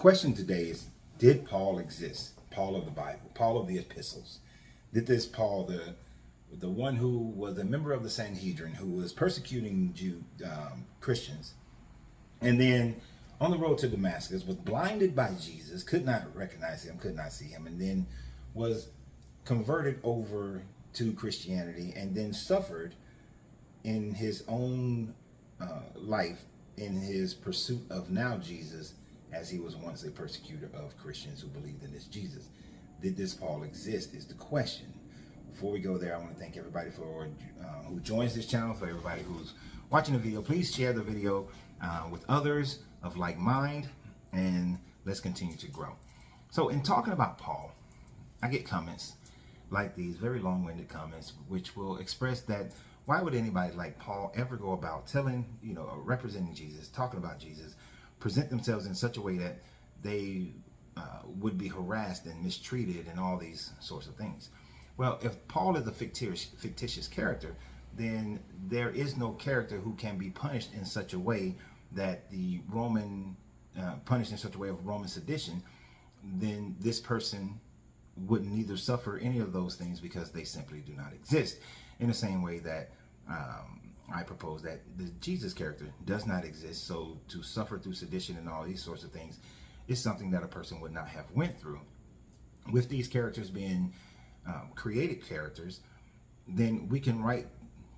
question today is, did Paul exist? Paul of the Bible, Paul of the epistles. Did this Paul, the one who was a member of the Sanhedrin, who was persecuting Christians, and then on the road to Damascus was blinded by Jesus, could not recognize him, could not see him, and then was converted over to Christianity, and then suffered in his own life in his pursuit of now Jesus, as he was once a persecutor of Christians who believed in this Jesus. Did this Paul exist is the question. Before we go there, I want to thank everybody for who joins this channel, for everybody who's watching the video. Please share the video with others of like mind, and let's continue to grow. So in talking about Paul, I get comments like these, very long-winded comments, which will express that why would anybody like Paul ever go about telling, representing Jesus, talking about Jesus, present themselves in such a way that they would be harassed and mistreated and all these sorts of things? Well, if Paul is a fictitious character, then there is no character who can be punished in such a way that the punished in such a way of Roman sedition, then this person would neither suffer any of those things because they simply do not exist. In the same way that I propose that the Jesus character does not exist, so to suffer through sedition and all these sorts of things is something that a person would not have went through. With these characters being created characters, then we can write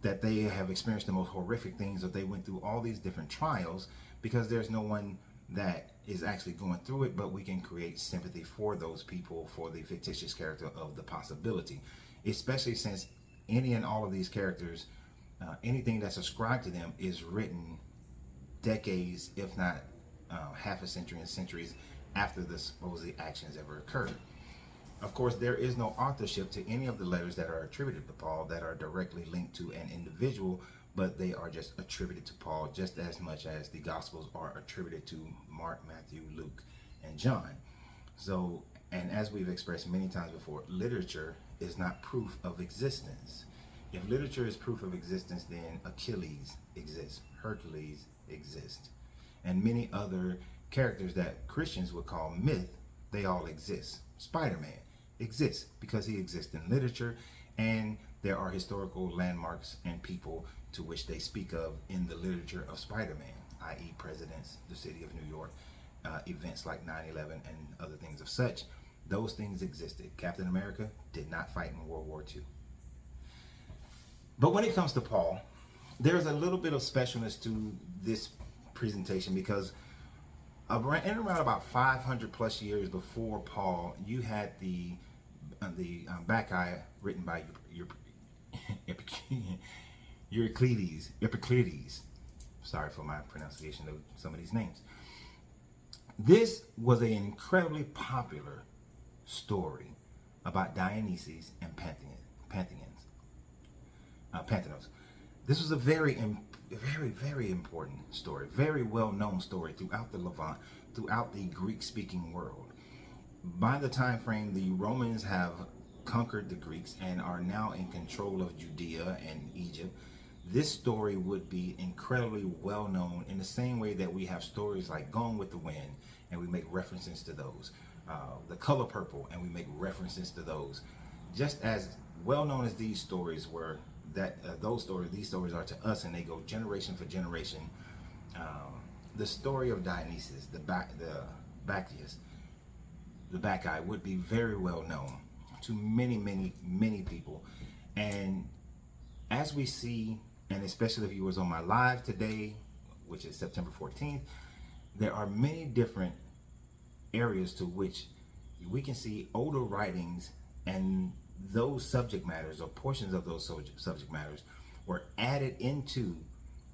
that they have experienced the most horrific things, that they went through all these different trials, because there's no one that is actually going through it, but we can create sympathy for those people, for the fictitious character of the possibility, especially since any and all of these characters, anything that's ascribed to them is written decades, if not half a century and centuries after the supposed actions ever occurred. Of course, there is no authorship to any of the letters that are attributed to Paul that are directly linked to an individual, but they are just attributed to Paul just as much as the Gospels are attributed to Mark, Matthew, Luke, and John. So, and as we've expressed many times before, literature is not proof of existence. If literature is proof of existence, then Achilles exists, Hercules exists, and many other characters that Christians would call myth, they all exist. Spider-Man exists because he exists in literature, and there are historical landmarks and people to which they speak of in the literature of Spider-Man, i.e. presidents, the city of New York, events like 9/11 and other things of such. Those things existed. Captain America did not fight in World War II. But when it comes to Paul, there's a little bit of specialness to this presentation, because in around about 500 plus years before Paul, you had the Bacchae written by Epicletus. Sorry for my pronunciation of some of these names. This was an incredibly popular story about Dionysus and Panthenos. This was a very, very important story, very well-known story throughout the Levant, throughout the Greek-speaking world. By the time frame the Romans have conquered the Greeks and are now in control of Judea and Egypt, this story would be incredibly well-known in the same way that we have stories like Gone with the Wind, and we make references to those. The Color Purple, and we make references to those. Just as well-known as these stories were, these stories are to us, and they go generation for generation. The story of Dionysus, the Bacchae, would be very well known to many people. And as we see, and especially if you was on my live today, which is September 14th, there are many different areas to which we can see older writings, and those subject matters or portions of those subject matters were added into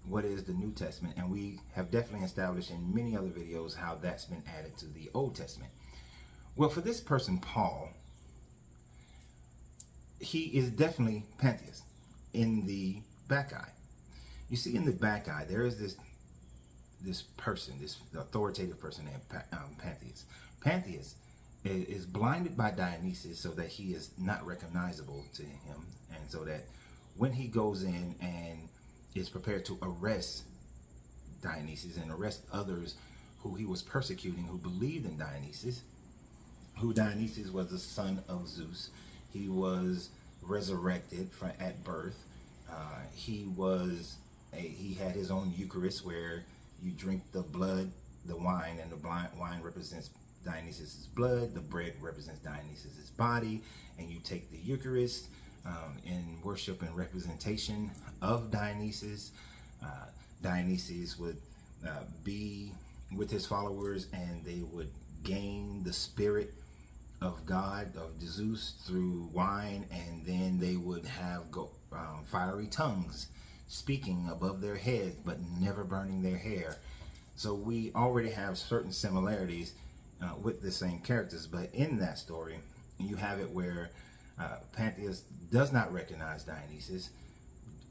what is the New Testament, and we have definitely established in many other videos how that's been added to the Old Testament. Well, for this person, Paul, he is definitely Pantheus in the Bacchae. You see, in the Bacchae, there is this person, this authoritative person named Pantheus. Pantheus is blinded by Dionysus so that he is not recognizable to him, and so that when he goes in and is prepared to arrest Dionysus and arrest others who he was persecuting, who believed in Dionysus, who Dionysus was the son of Zeus. He was resurrected at birth. He had his own Eucharist where you drink the blood, the wine, and the wine represents Dionysus' blood, the bread represents Dionysus' body, and you take the Eucharist in worship and representation of Dionysus. Dionysus would be with his followers, and they would gain the spirit of God, of Zeus, through wine, and then they would have fiery tongues speaking above their heads but never burning their hair. So we already have certain similarities with the same characters, but in that story you have it where Pantheus does not recognize Dionysus,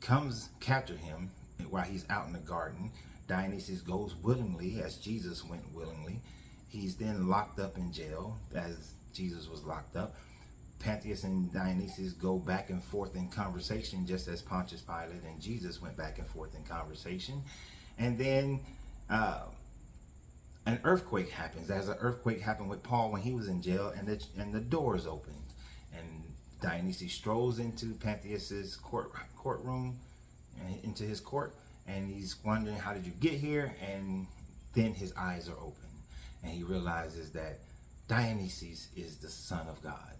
comes capture him while he's out in the garden. Dionysus goes willingly, as Jesus went willingly. He's then locked up in jail as Jesus was locked up. Pantheus and Dionysus go back and forth in conversation, just as Pontius Pilate and Jesus went back and forth in conversation. And then an earthquake happens, as an earthquake happened with Paul when he was in jail, and the doors opened, and Dionysus strolls into Pantheus's courtroom, into his court, and he's wondering, how did you get here? And then his eyes are open, and he realizes that Dionysus is the Son of God.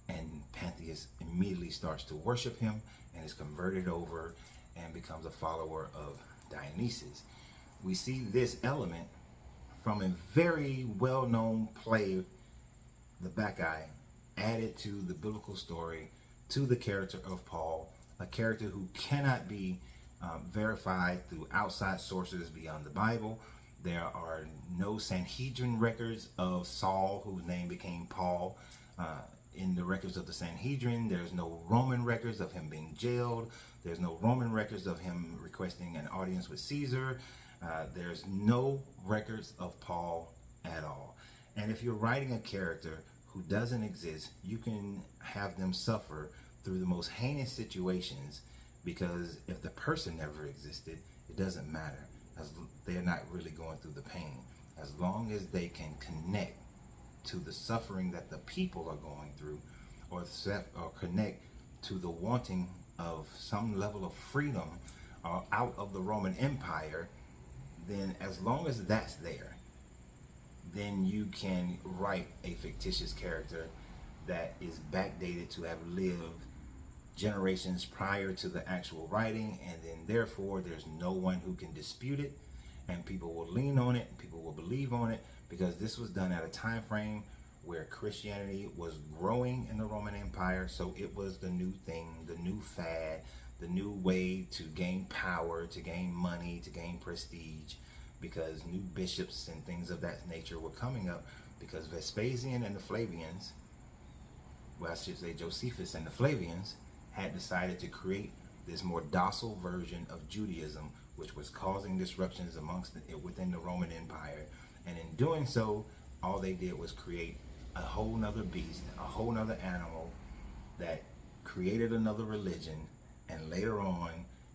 And Pantheus immediately starts to worship him and is converted over and becomes a follower of Dionysus. We see this element from a very well-known play, The Bacchae, added to the biblical story, to the character of Paul, a character who cannot be verified through outside sources beyond the Bible. There are no Sanhedrin records of Saul, whose name became Paul, in the records of the Sanhedrin. There's no Roman records of him being jailed. There's no Roman records of him requesting an audience with Caesar. There's no records of Paul at all. And if you're writing a character who doesn't exist, you can have them suffer through the most heinous situations, because if the person never existed, it doesn't matter, as they're not really going through the pain. As long as they can connect to the suffering that the people are going through, or connect to the wanting of some level of freedom out of the Roman Empire, then as long as that's there, then you can write a fictitious character that is backdated to have lived generations prior to the actual writing, and then therefore there's no one who can dispute it, and people will lean on it, people will believe on it, because this was done at a time frame where Christianity was growing in the Roman Empire. So it was the new thing, the new fad, the new way to gain power, to gain money, to gain prestige, because new bishops and things of that nature were coming up, because Vespasian and the Flavians, well, I should say Josephus and the Flavians, had decided to create this more docile version of Judaism, which was causing disruptions within the Roman Empire. And in doing so, all they did was create a whole nother beast, a whole nother animal that created another religion. And later on,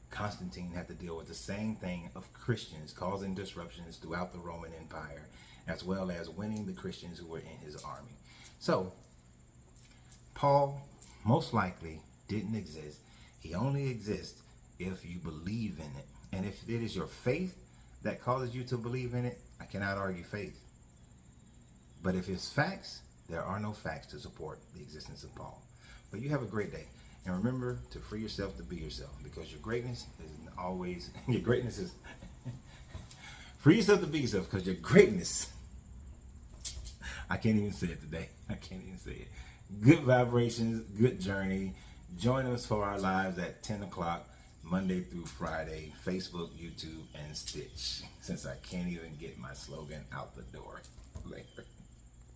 Constantine had to deal with the same thing of Christians causing disruptions throughout the Roman Empire, as well as winning the Christians who were in his army. So Paul most likely didn't exist. He only exists if you believe in it. And if it is your faith that causes you to believe in it, I cannot argue faith. But if it's facts, there are no facts to support the existence of Paul. But you have a great day. And remember to free yourself to be yourself, because your greatness is always, your greatness is, free yourself to be yourself, because your greatness, I can't even say it today. I can't even say it. Good vibrations, good journey. Join us for our lives at 10 o'clock, Monday through Friday, Facebook, YouTube, and Stitch, since I can't even get my slogan out the door later.